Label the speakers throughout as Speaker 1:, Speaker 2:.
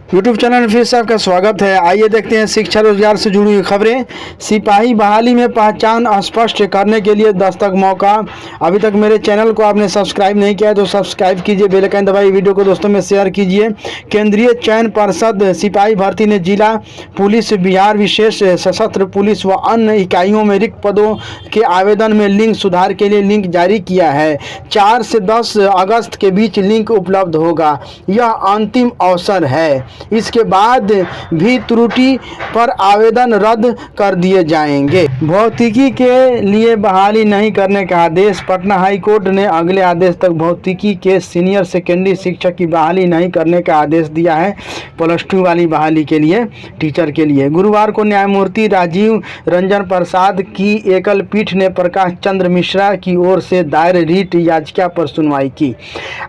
Speaker 1: YouTube channel में फिर से आपका स्वागत है। आइए देखते हैं शिक्षा रोजगार से जुड़ी हुई खबरें। सिपाही बहाली में पहचान स्पष्ट करने के लिए 10 तक मौका। अभी तक मेरे चैनल को आपने सब्सक्राइब नहीं किया है तो सब्सक्राइब कीजिए, बेल आइकन दबाइए, वीडियो को दोस्तों में शेयर कीजिए। केंद्रीय चयन पर्षद सिपाही भर्ती ने जिला पुलिस, बिहार विशेष सशस्त्र पुलिस व अन्य इकाइयों में रिक्त पदों के आवेदन में लिंग सुधार के लिए लिंक जारी किया है। 4 से 10 अगस्त के बीच लिंक उपलब्ध होगा। यह अंतिम अवसर है। इसके बाद भी त्रुटि पर आवेदन रद्द कर दिए जाएंगे। भौतिकी के लिए बहाली नहीं करने का आदेश। पटना हाई कोर्ट ने अगले आदेश तक भौतिकी के सीनियर सेकेंडरी शिक्षक की बहाली नहीं करने का आदेश दिया है। +2 वाली बहाली के लिए, टीचर के लिए गुरुवार को न्यायमूर्ति राजीव रंजन प्रसाद की एकल पीठ ने प्रकाश चंद्र मिश्रा की ओर से दायर रीट याचिका पर सुनवाई की।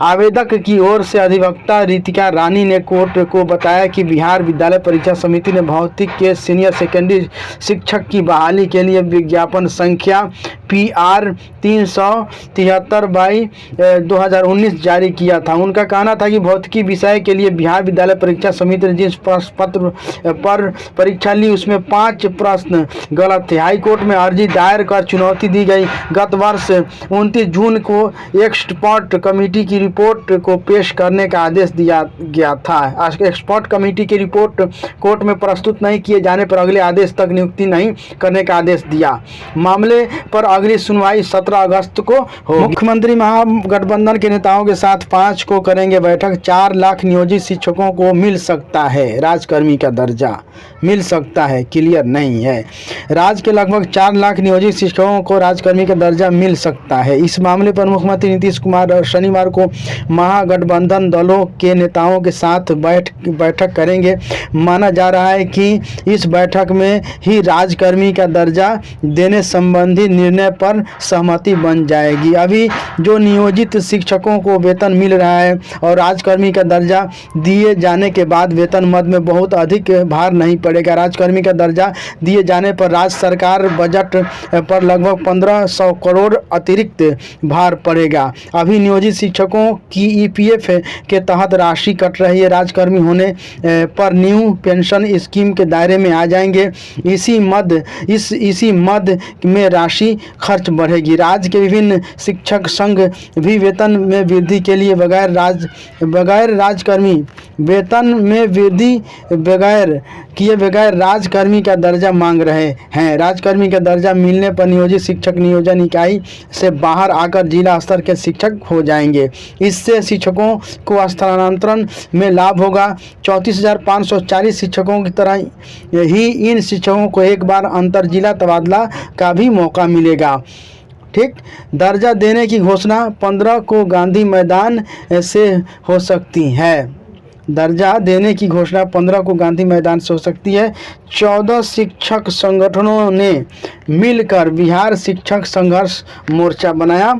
Speaker 1: आवेदक की ओर से अधिवक्ता रितिका रानी ने कोर्ट को बताया कि बिहार विद्यालय परीक्षा समिति ने भौतिक के सीनियर सेकेंडरी शिक्षक की बहाली के लिए विज्ञापन संख्या PR 373/2019 जारी किया था। उनका कहना था कि भौतिकी विषय के लिए बिहार विद्यालय परीक्षा समिति ने जिस पत्र पर परीक्षा ली उसमें 5 प्रश्न गलत थे। हाईकोर्ट में अर्जी दायर कर चुनौती दी गई। गत वर्ष 29 जून को एक्सपर्ट कमेटी की रिपोर्ट को पेश करने का आदेश दिया गया था। एक्सपर्ट कमेटी की रिपोर्ट कोर्ट में प्रस्तुत नहीं किए जाने पर अगले आदेश तक नियुक्ति नहीं करने का आदेश दिया। मामले पर अगली सुनवाई 17 अगस्त को होगी। मुख्यमंत्री महागठबंधन के नेताओं के साथ 5 को करेंगे बैठक। 4 लाख नियोजित शिक्षकों को मिल सकता है राजकर्मी का दर्जा, मिल सकता है, क्लियर नहीं है। राज्य के लगभग 4 लाख नियोजित शिक्षकों को राजकर्मी का दर्जा मिल सकता है। इस मामले पर मुख्यमंत्री नीतीश कुमार शनिवार को महागठबंधन दलों के नेताओं के साथ बैठक करेंगे। माना जा रहा है कि इस बैठक में ही राजकर्मी का दर्जा देने संबंधी निर्णय पर सहमति बन जाएगी। अभी जो नियोजित शिक्षकों को वेतन मिल रहा है और राजकर्मी का दर्जा दिए जाने के बाद वेतन मद में बहुत अधिक भार नहीं पड़ेगा। राजकर्मी का दर्जा दिए जाने पर राज्य सरकार बजट पर लगभग 1500 करोड़ अतिरिक्त भार पड़ेगा। अभी नियोजित शिक्षकों की EPF के तहत राशि कट रही है। राजकर्मी होने पर न्यू पेंशन स्कीम के दायरे में आ जाएंगे। इसी मद में राशि खर्च बढ़ेगी। राज्य के विभिन्न शिक्षक संघ भी वेतन में वृद्धि के लिए बगैर राजकर्मी वेतन में वृद्धि बगैर राजकर्मी का दर्जा मांग रहे हैं। राजकर्मी का दर्जा मिलने पर नियोजित शिक्षक नियोजन इकाई से बाहर आकर जिला स्तर के शिक्षक हो जाएंगे। इससे शिक्षकों को स्थानांतरण में लाभ होगा। 34,540 शिक्षकों की तरह ही इन शिक्षकों को एक बार अंतर जिला तबादला का भी मौका मिलेगा। ठीक, दर्जा देने की घोषणा 15 को गांधी मैदान से हो सकती है। दर्जा देने की घोषणा 15 को गांधी मैदान से हो सकती है। 14 शिक्षक संगठनों ने मिलकर बिहार शिक्षक संघर्ष मोर्चा बनाया।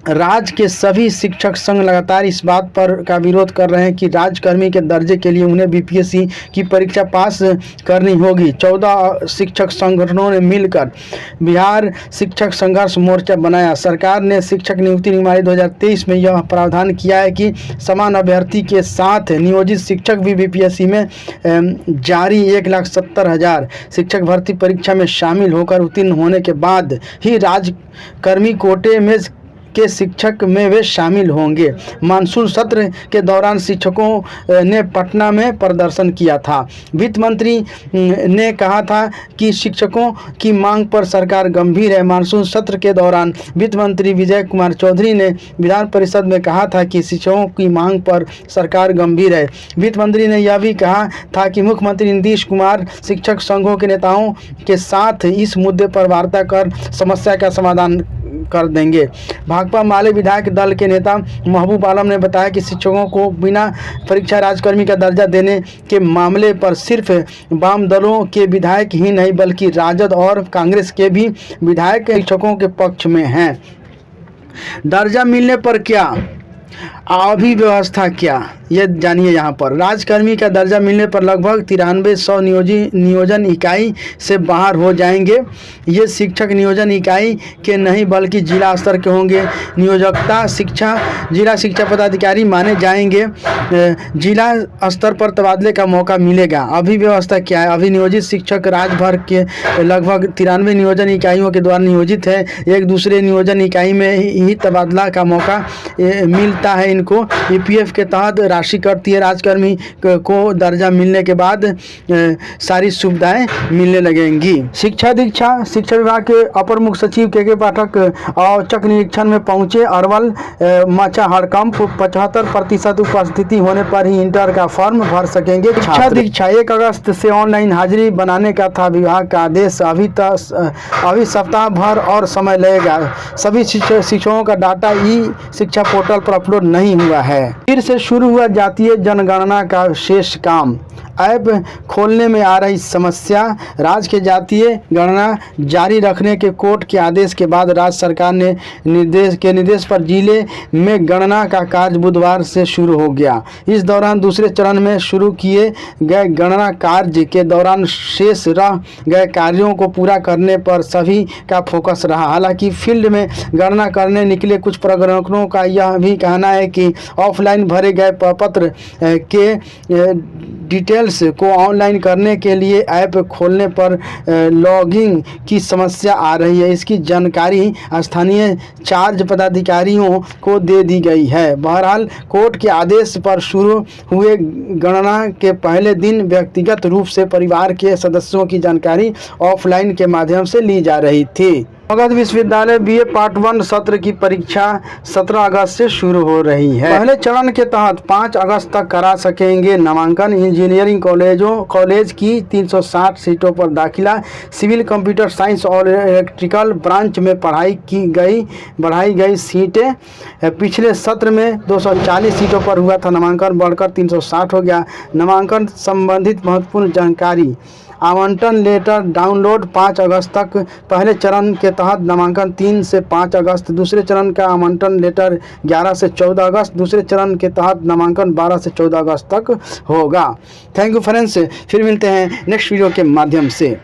Speaker 1: राज्य के सभी शिक्षक संघ लगातार इस बात पर का विरोध कर रहे हैं कि राजकर्मी के दर्जे के लिए उन्हें BPSC की परीक्षा पास करनी होगी। 14 शिक्षक संगठनों ने मिलकर बिहार शिक्षक संघर्ष मोर्चा बनाया। सरकार ने शिक्षक नियुक्ति नियमावली 2023 में यह प्रावधान किया है कि समान अभ्यर्थी के साथ नियोजित शिक्षक भी BPSC में जारी 1,70,000 शिक्षक भर्ती परीक्षा में शामिल होकर उत्तीर्ण होने के बाद ही राजकर्मी कोटे में के शिक्षक में वे शामिल होंगे। मानसून सत्र के दौरान शिक्षकों ने पटना में प्रदर्शन किया था। वित्त मंत्री ने कहा था कि शिक्षकों की मांग पर सरकार गंभीर है। मानसून सत्र के दौरान वित्त मंत्री विजय कुमार चौधरी ने विधान परिषद में कहा था कि शिक्षकों की मांग पर सरकार गंभीर है। वित्त मंत्री ने यह भी कहा था कि मुख्यमंत्री नीतीश कुमार शिक्षक संघों के नेताओं के साथ इस मुद्दे पर वार्ता कर समस्या का समाधान कर देंगे। भाकपा माले विधायक दल के नेता महबूब आलम ने बताया कि शिक्षकों को बिना परीक्षा राजकर्मी का दर्जा देने के मामले पर सिर्फ वाम दलों के विधायक ही नहीं बल्कि राजद और कांग्रेस के भी विधायक शिक्षकों के पक्ष में हैं। दर्जा मिलने पर क्या अभिव्यवस्था क्या, ये जानिए। यहाँ पर राजकर्मी का दर्जा मिलने पर लगभग 9300 नियोजन इकाई से बाहर हो जाएंगे। ये शिक्षक नियोजन इकाई के नहीं बल्कि जिला स्तर के होंगे। नियोजकता जिला शिक्षा पदाधिकारी माने जाएंगे। जिला स्तर पर तबादले का मौका मिलेगा। अभिव्यवस्था क्या है? अभिनियोजित शिक्षक राज्य भर के लगभग 93 नियोजन इकाइयों के द्वारा नियोजित है। एक दूसरे नियोजन इकाई में ही तबादला का मौका मिलता है। इनको ईपीएफ के तहत राशि कटती है। राजकर्मी को दर्जा मिलने के बाद सारी सुविधाएं मिलने लगेंगी। शिक्षा दीक्षा शिक्षा विभाग के अपर मुख्य सचिव के पाठक औचक निरीक्षण में पहुंचे। अरवल मचा हड़कंप, 75% उपस्थिति होने पर ही इंटर का फॉर्म भर सकेंगे। शिक्षा दीक्षा 1 अगस्त से ऑनलाइन हाजिरी बनाने का था विभाग का आदेश। अभी सप्ताह भर और समय लगेगा। सभी शिक्षकों का डाटा ई शिक्षा पोर्टल पर अपलोड नहीं हुआ है। फिर से शुरू हुआ जातीय जनगणना का शेष काम। ऐप खोलने में आ रही समस्या। राज्य के जातीय गणना जारी रखने के कोर्ट के आदेश के बाद राज्य सरकार ने निर्देश पर जिले में गणना का कार्य बुधवार से शुरू हो गया। इस दौरान दूसरे चरण में शुरू किए गए गणना कार्य के दौरान शेष रह गए कार्यों को पूरा करने पर सभी का फोकस रहा। हालांकि फील्ड में गणना करने निकले कुछ प्रगणकों का यह भी कहना है कि ऑफलाइन भरे गए पत्र के डिटेल्स को ऑनलाइन करने के लिए ऐप खोलने पर लॉगिंग की समस्या आ रही है। इसकी जानकारी स्थानीय चार्ज पदाधिकारियों को दे दी गई है। बहरहाल कोर्ट के आदेश पर शुरू हुए गणना के पहले दिन व्यक्तिगत रूप से परिवार के सदस्यों की जानकारी ऑफलाइन के माध्यम से ली जा रही थी। मगध विश्वविद्यालय बीए पार्ट 1 सत्र की परीक्षा 17 अगस्त से शुरू हो रही है। पहले चरण के तहत 5 अगस्त तक करा सकेंगे नामांकन। इंजीनियरिंग कॉलेज की 360 सीटों पर दाखिला। सिविल, कंप्यूटर साइंस और इलेक्ट्रिकल ब्रांच में बढ़ाई गई सीटें। पिछले सत्र में 240 सीटों पर हुआ था नामांकन, बढ़कर 360 हो गया। नामांकन संबंधित महत्वपूर्ण जानकारी। आवंटन लेटर डाउनलोड 5 अगस्त तक। पहले चरण के तहत नामांकन 3 से 5 अगस्त। दूसरे चरण का आवंटन लेटर 11 से 14 अगस्त। दूसरे चरण के तहत नामांकन 12 से 14 अगस्त तक होगा। थैंक यू फ्रेंड्स, फिर मिलते हैं नेक्स्ट वीडियो के माध्यम से।